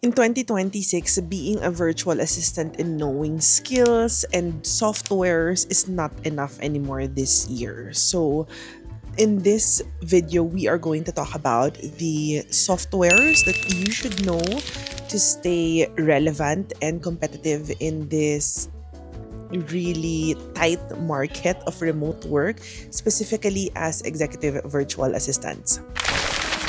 In 2026, being a virtual assistant and knowing skills and softwares is not enough anymore this year. So, in this video, we are going to talk about the softwares that you should know to stay relevant and competitive in this really tight market of remote work, specifically as executive virtual assistants.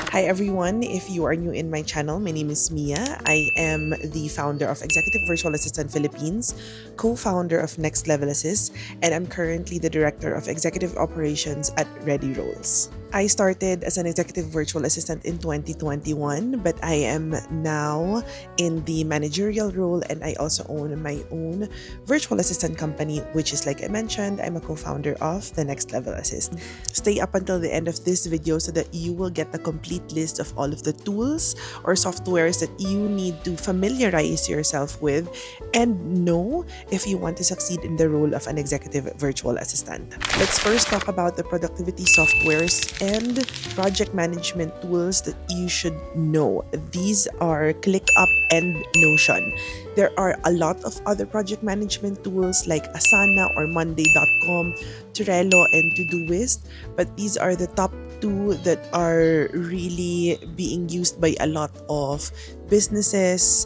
Hi everyone, if you are new in my channel, my name is Mia. I am the founder of Executive Virtual Assistant Philippines, co-founder of Next Level Assist, and I'm currently the director of executive operations at Ready Roles. I started as an executive virtual assistant in 2021, but I am now in the managerial role and I also own my own virtual assistant company, which is, like I mentioned, I'm a co-founder of the Next Level Assist. Stay up until the end of this video so that you will get the complete list of all of the tools or softwares that you need to familiarize yourself with and know if you want to succeed in the role of an executive virtual assistant. Let's first talk about the productivity softwares and project management tools that you should know. These are ClickUp and Notion. There are a lot of other project management tools like Asana or Monday.com, Trello, and Todoist, but these are the top two that are really being used by a lot of businesses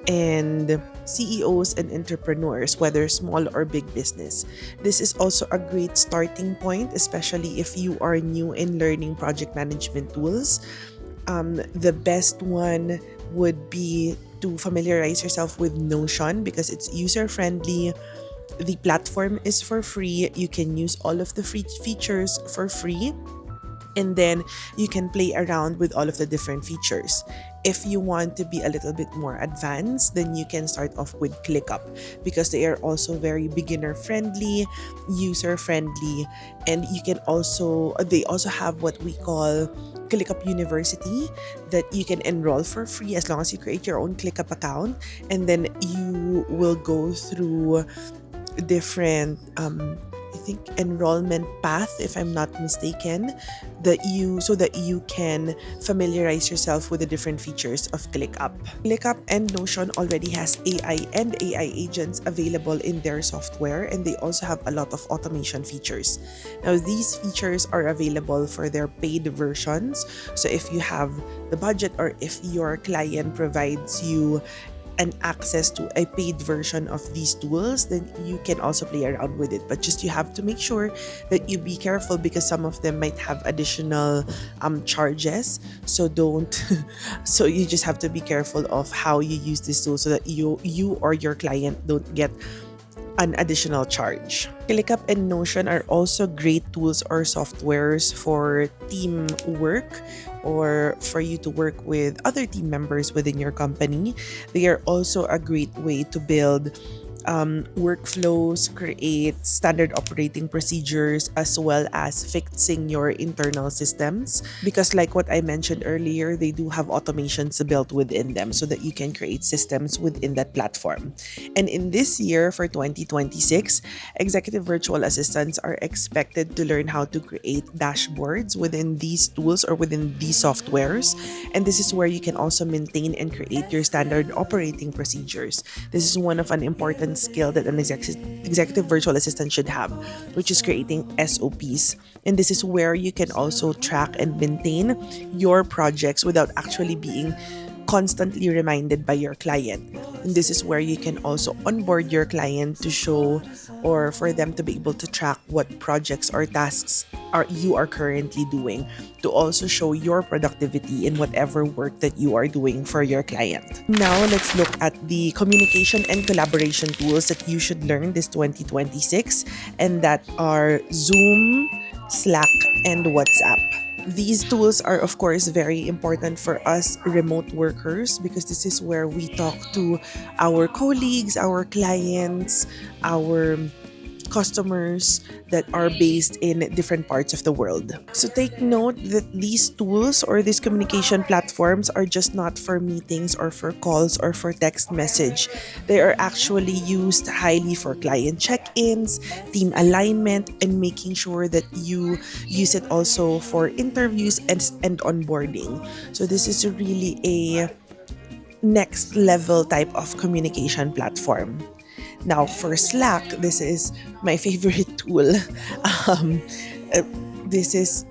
and CEOs and entrepreneurs, whether small or big business. This is also a great starting point, especially if you are new in learning project management tools. The best one would be to familiarize yourself with Notion because it's user-friendly. The platform is for free. You can use all of the free features for free. And then you can play around with all of the different features. If you want to be a little bit more advanced, then you can start off with ClickUp because they are also very beginner friendly, user friendly, and they also have what we call ClickUp University that you can enroll for free as long as you create your own ClickUp account, and then you will go through different I think enrollment path, if I'm not mistaken, that you can familiarize yourself with the different features of ClickUp. ClickUp and Notion already has AI and AI agents available in their software, and they also have a lot of automation features. Now, these features are available for their paid versions. So if you have the budget or if your client provides you an access to a paid version of these tools, then you can also play around with it. But just you have to make sure that you be careful because some of them might have additional charges. So don't so you just have to be careful of how you use this tool so that you or your client don't get an additional charge. ClickUp and Notion are also great tools or softwares for team work or for you to work with other team members within your company. They are also a great way to build workflows, create standard operating procedures, as well as fixing your internal systems. Because, like what I mentioned earlier, they do have automations built within them so that you can create systems within that platform. And in this year, for 2026, executive virtual assistants are expected to learn how to create dashboards within these tools or within these softwares. And this is where you can also maintain and create your standard operating procedures. This is one of an important skill that an executive virtual assistant should have, which is creating SOPs. And this is where you can also track and maintain your projects without actually being constantly reminded by your client. And this is where you can also onboard your client to show or for them to be able to track what projects or tasks you are currently doing, to also show your productivity in whatever work that you are doing for your client. Now, let's look at the communication and collaboration tools that you should learn this 2026, and that are Zoom, Slack, and WhatsApp. These tools are, of course, very important for us remote workers because this is where we talk to our colleagues, our clients, our customers that are based in different parts of the world. So take note that these tools or these communication platforms are just not for meetings or for calls or for text message. They are actually used highly for client check-ins, team alignment, and making sure that you use it also for interviews and onboarding. So this is really a next level type of communication platform. Now, for Slack, this is my favorite tool. Um, uh, this is,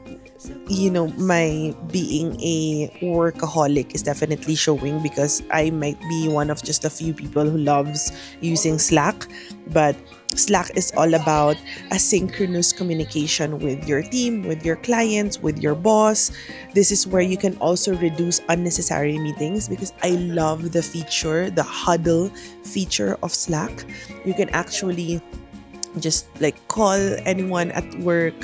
my being a workaholic is definitely showing, because I might be one of just a few people who loves using Slack. But Slack is all about asynchronous communication with your team, with your clients, with your boss. This is where you can also reduce unnecessary meetings, because I love the feature, the huddle feature of Slack. You can actually just like call anyone at work.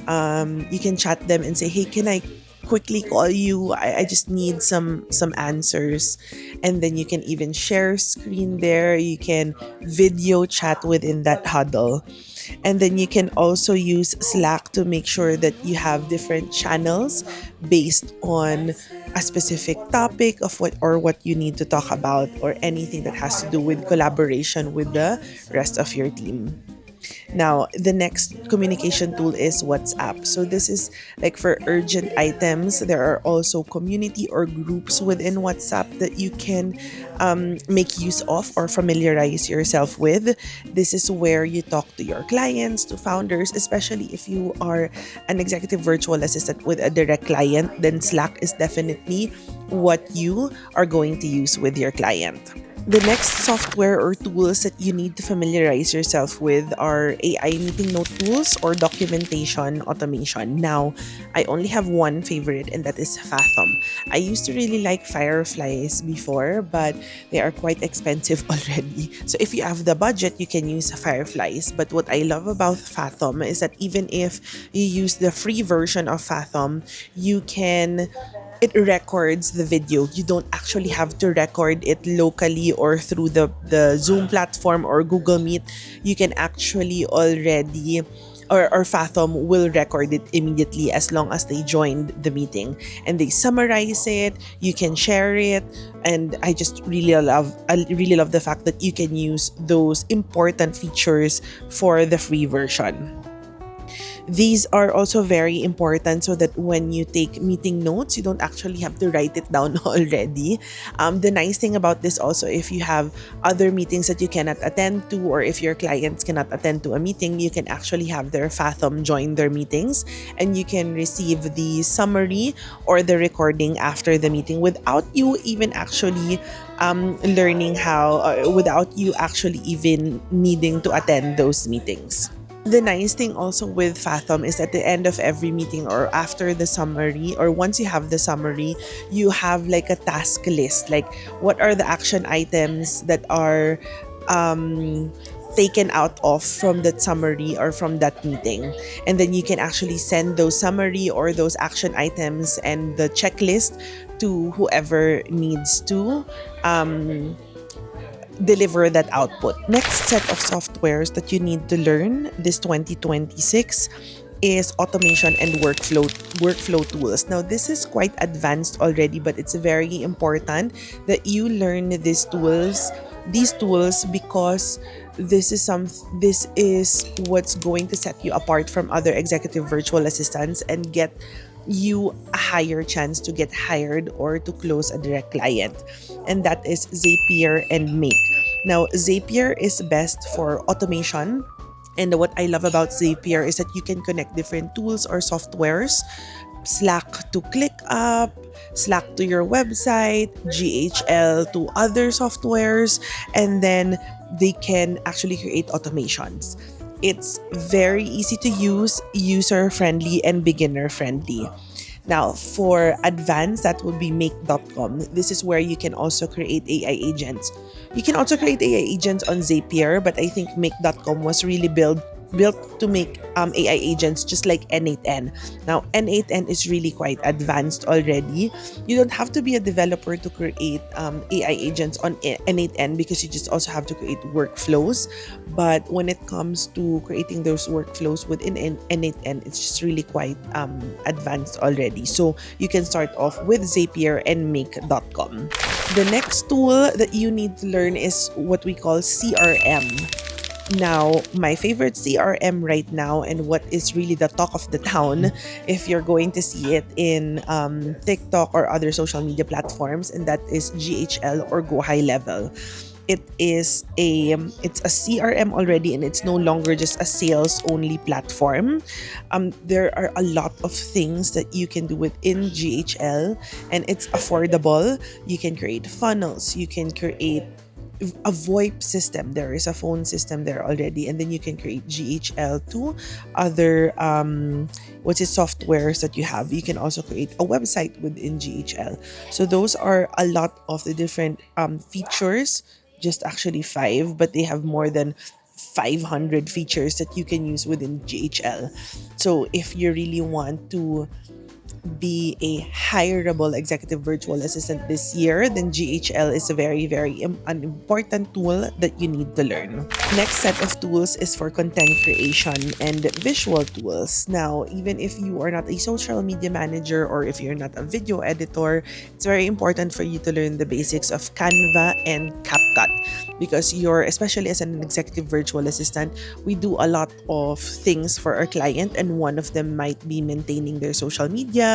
You can chat them and say, hey, can I quickly call you? I just need some answers. And then you can even share screen there. You can video chat within that huddle. And then you can also use Slack to make sure that you have different channels based on a specific topic of what you need to talk about, or anything that has to do with collaboration with the rest of your team. Now, the next communication tool is WhatsApp. So this is like for urgent items. There are also community or groups within WhatsApp that you can make use of or familiarize yourself with. This is where you talk to your clients, to founders, especially if you are an executive virtual assistant with a direct client, then Slack is definitely what you are going to use with your client. The next software or tools that you need to familiarize yourself with are AI meeting note tools or documentation automation. Now, I only have one favorite, and that is Fathom. I used to really like Fireflies before, but they are quite expensive already. So if you have the budget, you can use Fireflies. But what I love about Fathom is that even if you use the free version of Fathom, it records the video. You don't actually have to record it locally or through the Zoom platform or Google Meet. You can actually already, or Fathom will record it immediately as long as they joined the meeting, and they summarize it. You can share it, and I really love the fact that you can use those important features for the free version. These are also very important so that when you take meeting notes, you don't actually have to write it down already. The nice thing about this also, if you have other meetings that you cannot attend to, or if your clients cannot attend to a meeting, you can actually have their Fathom join their meetings, and you can receive the summary or the recording after the meeting without you even actually learning how, without you actually even needing to attend those meetings. The nice thing also with Fathom is at the end of every meeting, or after the summary, or once you have the summary, you have like a task list. Like, what are the action items that are taken out of from that summary or from that meeting? And then you can actually send those summary or those action items and the checklist to whoever needs to deliver that output. Next set of softwares that you need to learn this 2026 is automation and workflow tools. Now, this is quite advanced already, but it's very important that you learn these tools because this is what's going to set you apart from other executive virtual assistants and get you a higher chance to get hired or to close a direct client. And that is Zapier and Make. Now, Zapier is best for automation. And what I love about Zapier is that you can connect different tools or softwares. Slack to ClickUp, Slack to your website, GHL to other softwares, and then they can actually create automations. It's very easy to use, user-friendly, and beginner-friendly. Now, for advanced, that would be make.com. This is where you can also create AI agents. You can also create AI agents on Zapier, but I think make.com was really built to make AI agents just like N8N. Now, N8N is really quite advanced already. You don't have to be a developer to create AI agents on N8N, because you just also have to create workflows. But when it comes to creating those workflows within N8N, it's just really quite advanced already. So you can start off with Zapier and make.com. The next tool that you need to learn is what we call CRM. Now, my favorite CRM right now, and what is really the talk of the town, if you're going to see it in TikTok or other social media platforms, and that is GHL or Go High Level. It's a CRM already, and it's no longer just a sales only platform. There are a lot of things that you can do within GHL, and it's affordable. You can create funnels, you can create a VoIP system. There is a phone system there already, and then you can create GHL to other what's it softwares that you have. You can also create a website within GHL. So those are a lot of the different features. Just actually five, but they have more than 500 features that you can use within GHL. So if you really want to be a hireable executive virtual assistant this year, then GHL is a an important tool that you need to learn. Next set of tools is for content creation and visual tools. Now, even if you are not a social media manager or if you're not a video editor, it's very important for you to learn the basics of Canva and CapCut, because especially as an executive virtual assistant, we do a lot of things for our client, and one of them might be maintaining their social media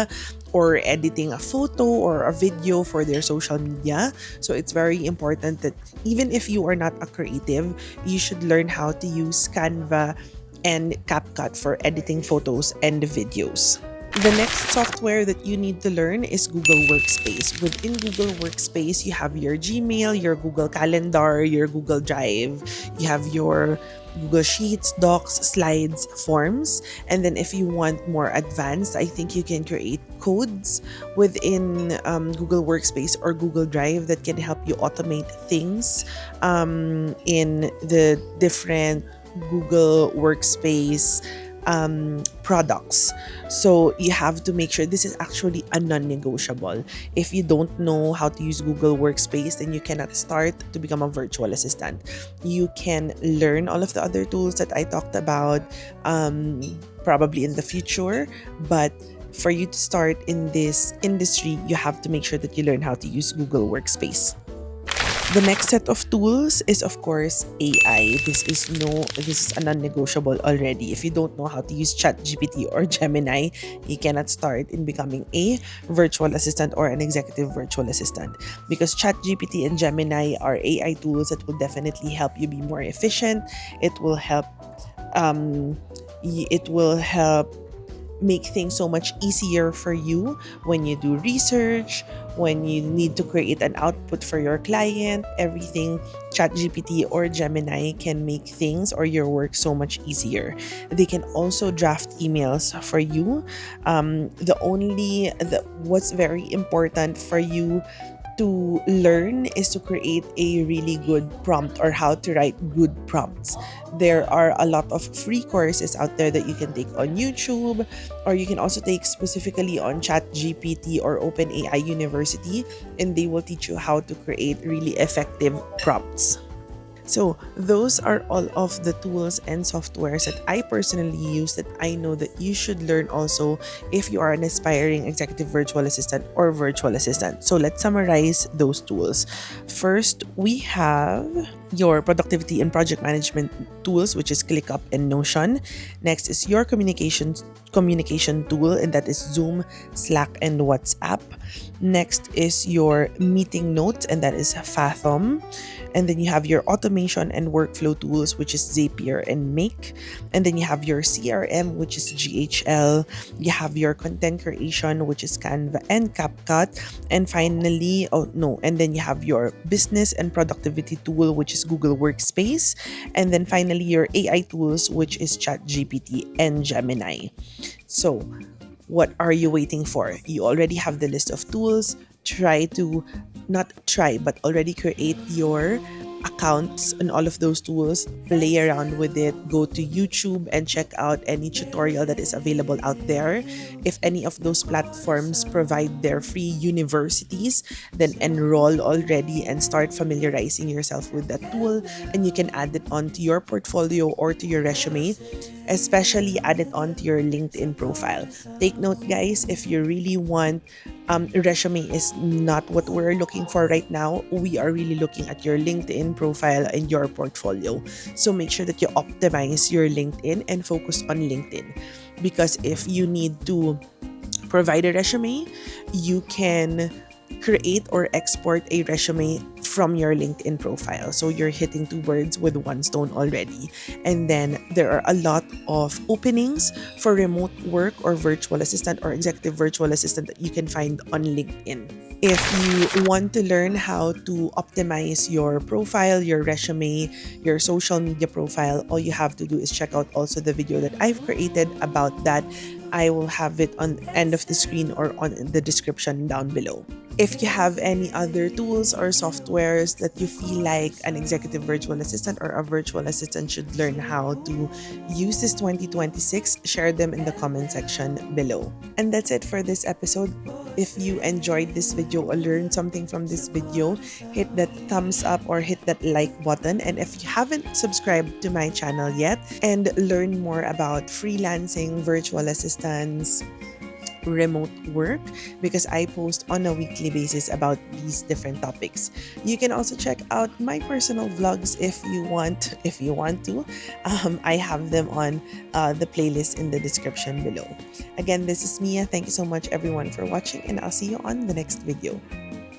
or editing a photo or a video for their social media. So it's very important that even if you are not a creative, you should learn how to use Canva and CapCut for editing photos and videos. The next software that you need to learn is Google Workspace. Within Google Workspace, you have your Gmail, your Google Calendar, your Google Drive, you have your Google Sheets, Docs, Slides, Forms. And then if you want more advanced, I think you can create codes within Google Workspace or Google Drive that can help you automate things in the different Google Workspace products. So you have to make sure this is actually a non-negotiable. If you don't know how to use Google Workspace, then you cannot start to become a virtual assistant. You can learn all of the other tools that I talked about probably in the future, but for you to start in this industry, you have to make sure that you learn how to use Google Workspace. The next set of tools is, of course, AI. This is a non-negotiable already. If you don't know how to use ChatGPT or Gemini, you cannot start in becoming a virtual assistant or an executive virtual assistant, because ChatGPT and Gemini are AI tools that will definitely help you be more efficient. It will help make things so much easier for you when you do research, when you need to create an output for your client. Everything ChatGPT or Gemini can make things or your work so much easier. They can also draft emails for you. What's very important for you to learn is to create a really good prompt, or how to write good prompts. There are a lot of free courses out there that you can take on YouTube, or you can also take specifically on ChatGPT or OpenAI University, and they will teach you how to create really effective prompts. So those are all of the tools and softwares that I personally use that I know that you should learn also if you are an aspiring executive virtual assistant or virtual assistant. So let's summarize those tools. First, we have your productivity and project management tools, which is ClickUp and Notion. Next is your communication tool, and that is Zoom, Slack, and WhatsApp. Next is your meeting notes, and that is Fathom. And then you have your automation and workflow tools, which is Zapier and Make. And then you have your CRM, which is GHL. You have your content creation, which is Canva and CapCut. And finally, and then you have your business and productivity tool, which is Google Workspace. And then finally, your AI tools, which is ChatGPT and Gemini. So what are you waiting for? You already have the list of tools. Already create your accounts on all of those tools, play around with it, go to YouTube and check out any tutorial that is available out there. If any of those platforms provide their free universities, then enroll already and start familiarizing yourself with that tool, and you can add it onto your portfolio or to your resume. especially add it onto your LinkedIn profile. Take note, guys, if you really want resume is not what we're looking for right now. We are really looking at your LinkedIn profile and your portfolio. So make sure that you optimize your LinkedIn and focus on LinkedIn. Because if you need to provide a resume, you can create or export a resume from your LinkedIn profile. So you're hitting two birds with one stone already. And then there are a lot of openings for remote work or virtual assistant or executive virtual assistant that you can find on LinkedIn. If you want to learn how to optimize your profile, your resume, your social media profile, all you have to do is check out also the video that I've created about that. I will have it on the end of the screen or on the description down below. If you have any other tools or softwares that you feel like an executive virtual assistant or a virtual assistant should learn how to use this 2026, share them in the comment section below. And that's it for this episode. If you enjoyed this video or learned something from this video, hit that thumbs up or hit that like button. And if you haven't subscribed to my channel yet and learn more about freelancing, virtual assistants, remote work, because I post on a weekly basis about these different topics. You can also check out my personal vlogs if you want to. I have them on the playlist in the description below. Again, this is Mia. Thank you so much everyone for watching, and I'll see you on the next video.